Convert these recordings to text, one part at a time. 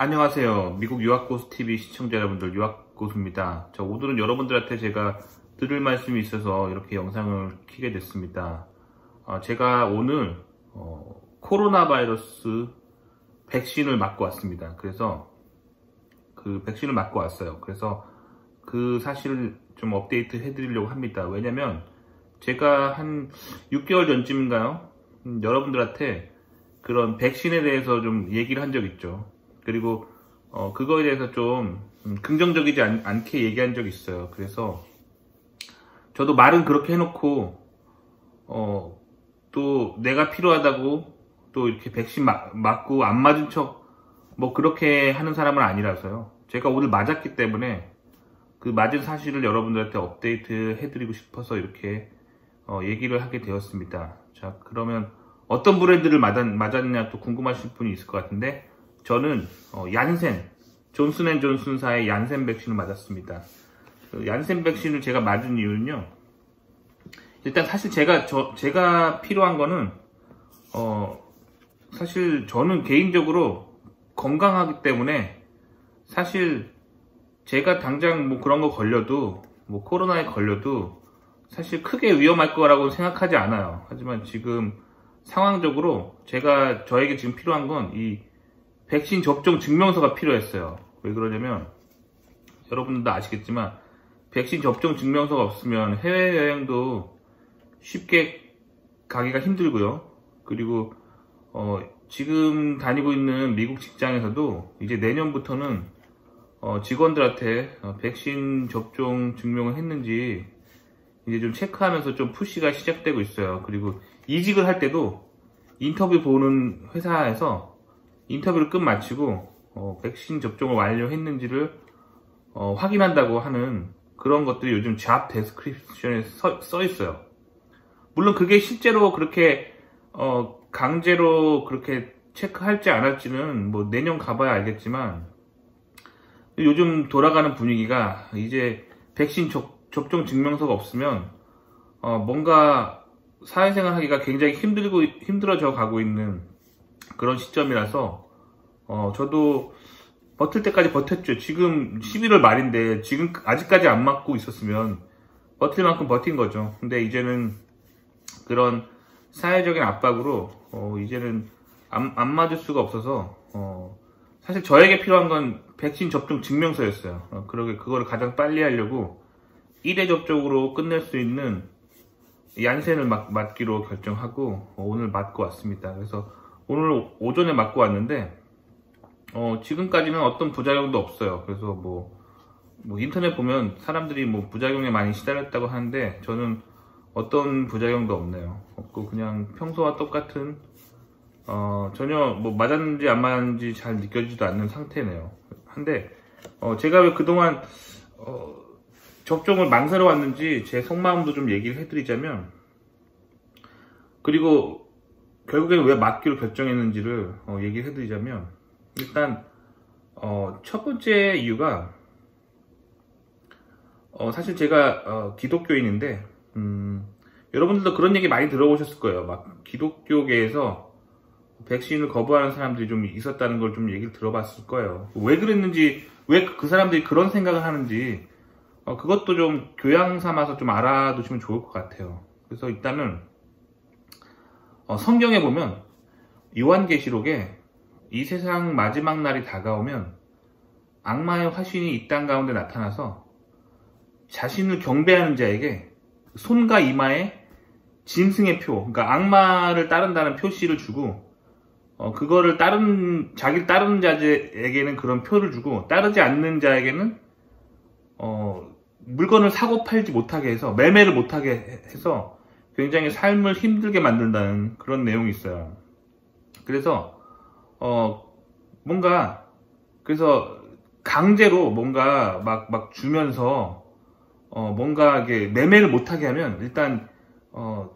안녕하세요. 미국 유학고수TV 시청자 여러분들, 유학고수입니다. 오늘은 여러분들한테 제가 드릴 말씀이 있어서 이렇게 영상을 켜게 됐습니다. 제가 오늘 코로나 바이러스 백신을 맞고 왔습니다. 그래서 그 백신을 맞고 왔어요. 그래서 그 사실을 좀 업데이트 해드리려고 합니다. 왜냐면 제가 한 6개월 전쯤인가요? 여러분들한테 그런 백신에 대해서 좀 얘기를 한 적 있죠. 그리고 그거에 대해서 좀 긍정적이지 않게 얘기한 적이 있어요. 그래서 저도 말은 그렇게 해놓고 또 내가 필요하다고 또 이렇게 백신 맞고 안 맞은 척 뭐 그렇게 하는 사람은 아니라서요. 제가 오늘 맞았기 때문에 그 맞은 사실을 여러분들한테 업데이트 해드리고 싶어서 이렇게 얘기를 하게 되었습니다. 자, 그러면 어떤 브랜드를 맞았냐 또 궁금하실 분이 있을 것 같은데, 저는 얀센, 존슨앤존슨사의 얀센 백신을 맞았습니다. 그 얀센 백신을 제가 맞은 이유는요, 일단 사실 제가 필요한 거는 사실 저는 개인적으로 건강하기 때문에 사실 제가 당장 뭐 그런 거 걸려도, 뭐 코로나에 걸려도 사실 크게 위험할 거라고 생각하지 않아요. 하지만 지금 상황적으로 저에게 지금 필요한 건 이 백신 접종 증명서가 필요했어요. 왜 그러냐면 여러분들도 아시겠지만 백신 접종 증명서가 없으면 해외여행도 쉽게 가기가 힘들고요. 그리고 지금 다니고 있는 미국 직장에서도 이제 내년부터는 직원들한테 백신 접종 증명을 했는지 이제 좀 체크하면서 좀 푸시가 시작되고 있어요. 그리고 이직을 할 때도 인터뷰 보는 회사에서 인터뷰를 끝마치고 백신 접종을 완료했는지를 확인한다고 하는 그런 것들이 요즘 잡 데스크립션에 써 있어요. 물론 그게 실제로 그렇게 강제로 그렇게 체크할지 안 할지는 뭐 내년 가봐야 알겠지만, 요즘 돌아가는 분위기가 이제 백신 접종 증명서가 없으면 뭔가 사회생활 하기가 굉장히 힘들어져 가고 있는 그런 시점이라서 저도 버틸 때까지 버텼죠. 지금 11월 말인데 지금 아직까지 안 맞고 있었으면 버틸 만큼 버틴 거죠. 근데 이제는 그런 사회적인 압박으로 이제는 안 맞을 수가 없어서 사실 저에게 필요한 건 백신 접종 증명서였어요. 그거를 가장 빨리 하려고 1회 접종으로 끝낼 수 있는 얀센을 맞기로 결정하고 오늘 맞고 왔습니다. 그래서 오늘 오전에 맞고 왔는데 지금까지는 어떤 부작용도 없어요. 그래서 뭐 인터넷 보면 사람들이 뭐 부작용에 많이 시달렸다고 하는데 저는 어떤 부작용도 없네요. 없고 그냥 평소와 똑같은 전혀 뭐 맞았는지 안 맞았는지 잘 느껴지지도 않는 상태네요. 한데 제가 왜 그동안 접종을 망설여왔는지 제 속마음도 좀 얘기를 해드리자면, 그리고 결국에는 왜 맞기로 결정했는지를 얘기를 해드리자면, 일단 첫 번째 이유가 사실 제가 기독교인인데 여러분들도 그런 얘기 많이 들어보셨을 거예요. 막 기독교계에서 백신을 거부하는 사람들이 좀 있었다는 걸 좀 얘기를 들어봤을 거예요. 왜 그랬는지, 왜 그 사람들이 그런 생각을 하는지 그것도 좀 교양 삼아서 좀 알아두시면 좋을 것 같아요. 그래서 일단은 성경에 보면 요한계시록에 이 세상 마지막 날이 다가오면 악마의 화신이 이 땅 가운데 나타나서 자신을 경배하는 자에게 손과 이마에 짐승의 표, 그러니까 악마를 따른다는 표시를 주고, 그거를 자기를 따르는 자에게는 그런 표를 주고, 따르지 않는 자에게는 물건을 사고 팔지 못하게 해서, 매매를 못하게 해서 굉장히 삶을 힘들게 만든다는 그런 내용이 있어요. 그래서 그래서 강제로 뭔가 막 주면서 뭔가 이게 매매를 못하게 하면, 일단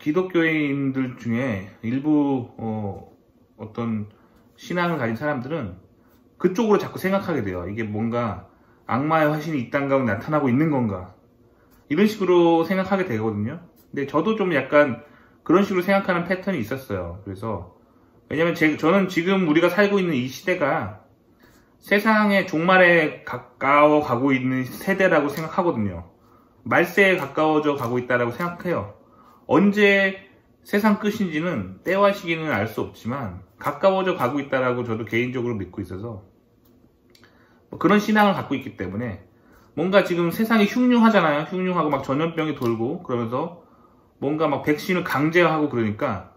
기독교인들 중에 일부 어떤 신앙을 가진 사람들은 그쪽으로 자꾸 생각하게 돼요. 이게 뭔가 악마의 화신이 이 땅 가운데 나타나고 있는 건가, 이런 식으로 생각하게 되거든요. 근데 저도 좀 약간 그런 식으로 생각하는 패턴이 있었어요. 그래서 왜냐면 저는 지금 우리가 살고 있는 이 시대가 세상의 종말에 가까워 가고 있는 세대라고 생각하거든요. 말세에 가까워져 가고 있다라고 생각해요. 언제 세상 끝인지는 때와 시기는 알 수 없지만 가까워져 가고 있다라고 저도 개인적으로 믿고 있어서 그런 신앙을 갖고 있기 때문에 뭔가 지금 세상이 흉흉하잖아요. 흉흉하고 막 전염병이 돌고 그러면서 뭔가 막 백신을 강제하고 그러니까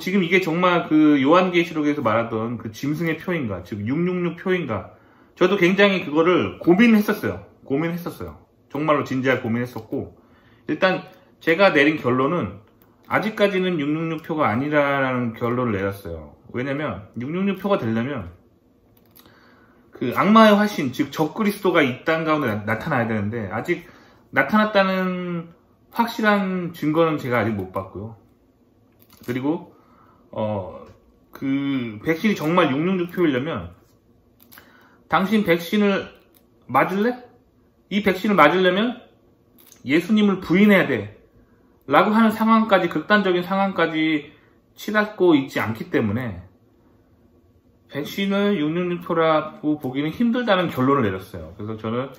지금 이게 정말 그 요한계시록에서 말하던 그 짐승의 표인가, 즉 666 표인가. 저도 굉장히 그거를 고민했었어요. 정말로 진지하게 고민했었고 일단 제가 내린 결론은 아직까지는 666 표가 아니라는 결론을 내렸어요. 왜냐면 666 표가 되려면 그 악마의 화신, 즉 적그리스도가 이 땅 가운데 나타나야 되는데 아직 나타났다는 확실한 증거는 제가 아직 못 봤고요. 그리고 그 백신이 정말 666 표이려면 당신 백신을 맞을래? 이 백신을 맞으려면 예수님을 부인해야 돼 라고 하는 상황까지, 극단적인 상황까지 치닫고 있지 않기 때문에 백신을 666표라고 보기는 힘들다는 결론을 내렸어요. 그래서 저는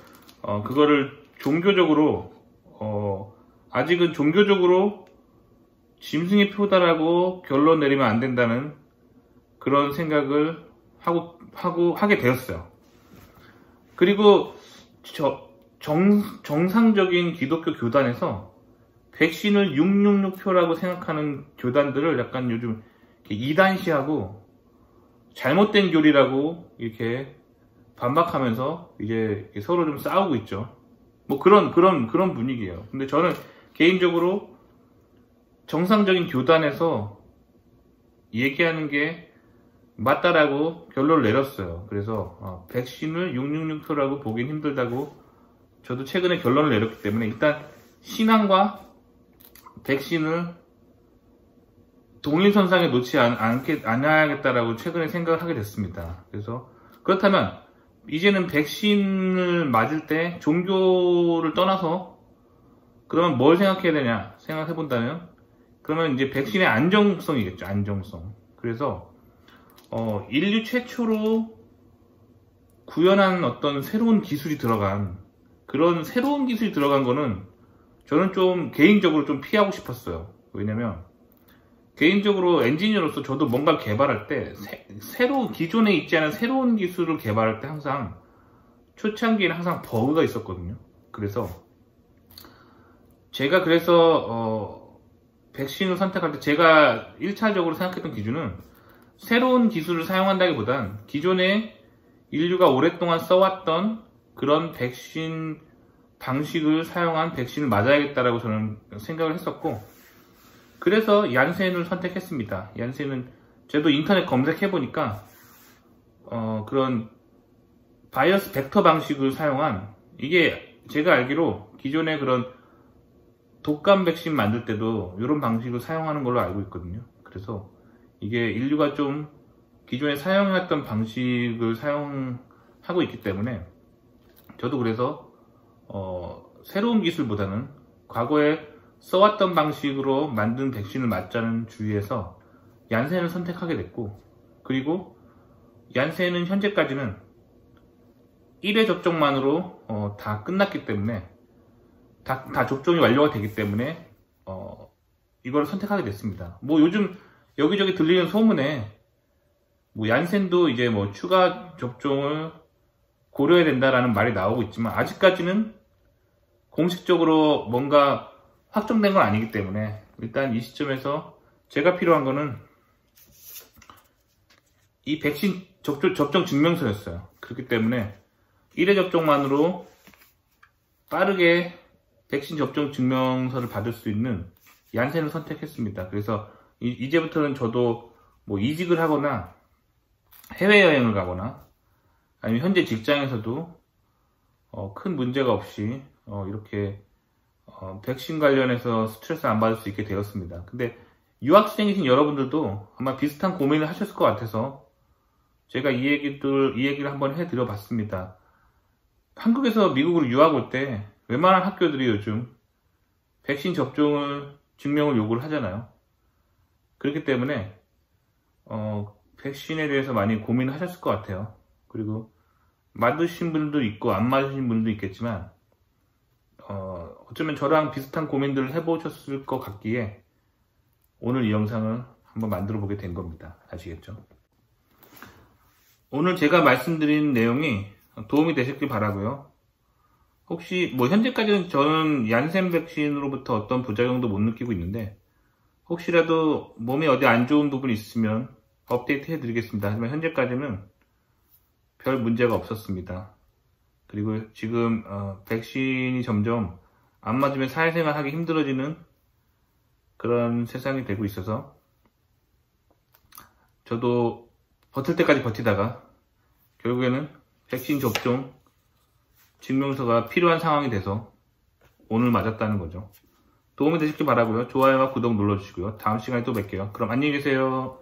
그거를 종교적으로 아직은 종교적으로 짐승의 표다라고 결론 내리면 안 된다는 그런 생각을 하게 되었어요. 그리고 정상적인 기독교 교단에서 백신을 666표라고 생각하는 교단들을 약간 요즘 이단시하고 잘못된 교리라고 이렇게 반박하면서 이제 서로 좀 싸우고 있죠. 뭐 그런 분위기예요. 근데 저는 개인적으로 정상적인 교단에서 얘기하는 게 맞다라고 결론을 내렸어요. 그래서 백신을 666표라고 보긴 힘들다고 저도 최근에 결론을 내렸기 때문에 일단 신앙과 백신을 동일선상에 놓지 않아야겠다라고 최근에 생각을 하게 됐습니다. 그래서 그렇다면 이제는 백신을 맞을 때 종교를 떠나서 그러면 뭘 생각해야 되냐 생각해 본다면 그러면 이제 백신의 안정성이겠죠. 안정성. 그래서 인류 최초로 구현한 어떤 새로운 기술이 들어간 그런 새로운 기술이 들어간 거는 저는 좀 개인적으로 좀 피하고 싶었어요. 왜냐면 개인적으로 엔지니어로서 저도 뭔가를 개발할 때 기존에 있지 않은 새로운 기술을 개발할 때 항상 초창기에는 항상 버그가 있었거든요. 그래서 제가 백신을 선택할 때 제가 1차적으로 생각했던 기준은 새로운 기술을 사용한다기보단 기존에 인류가 오랫동안 써왔던 그런 백신 방식을 사용한 백신을 맞아야겠다라고 저는 생각을 했었고 그래서 얀센을 선택했습니다. 얀센은 저도 인터넷 검색해보니까 그런 바이러스 벡터 방식을 사용한 이게 제가 알기로 기존에 그런 독감 백신 만들 때도 이런 방식을 사용하는 걸로 알고 있거든요. 그래서 이게 인류가 좀 기존에 사용했던 방식을 사용하고 있기 때문에 저도 그래서 새로운 기술보다는 과거에 써왔던 방식으로 만든 백신을 맞자는 주의에서 얀센을 선택하게 됐고 그리고 얀센은 현재까지는 1회 접종만으로 다 끝났기 때문에 다 접종이 완료가 되기 때문에 이걸 선택하게 됐습니다. 뭐 요즘 여기저기 들리는 소문에 뭐 얀센도 이제 뭐 추가 접종을 고려해야 된다라는 말이 나오고 있지만 아직까지는 공식적으로 뭔가 확정된 건 아니기 때문에 일단 이 시점에서 제가 필요한 거는 이 백신 접종 증명서였어요. 그렇기 때문에 1회 접종만으로 빠르게 백신 접종 증명서를 받을 수 있는 얀센을 선택했습니다. 그래서 이제부터는 저도 뭐 이직을 하거나 해외여행을 가거나 아니면 현재 직장에서도 큰 문제가 없이 이렇게 백신 관련해서 스트레스 안 받을 수 있게 되었습니다. 근데 유학생이신 여러분들도 아마 비슷한 고민을 하셨을 것 같아서 제가 이 얘기를 한번 해드려 봤습니다. 한국에서 미국으로 유학 올 때 웬만한 학교들이 요즘 백신 접종을 증명을 요구를 하잖아요. 그렇기 때문에 백신에 대해서 많이 고민을 하셨을 것 같아요. 그리고 맞으신 분도 있고 안 맞으신 분도 있겠지만 어쩌면 저랑 비슷한 고민들을 해보셨을 것 같기에 오늘 이 영상을 한번 만들어 보게 된 겁니다. 아시겠죠? 오늘 제가 말씀드린 내용이 도움이 되셨길 바라고요. 혹시 현재까지는 저는 얀센 백신으로부터 어떤 부작용도 못 느끼고 있는데 혹시라도 몸에 어디 안 좋은 부분이 있으면 업데이트 해드리겠습니다. 하지만 현재까지는 별 문제가 없었습니다. 그리고 지금 백신이 점점 안 맞으면 사회생활 하기 힘들어지는 그런 세상이 되고 있어서 저도 버틸 때까지 버티다가 결국에는 백신 접종 증명서가 필요한 상황이 돼서 오늘 맞았다는 거죠. 도움이 되셨길 바라고요. 좋아요와 구독 눌러주시고요. 다음 시간에 또 뵐게요. 그럼 안녕히 계세요.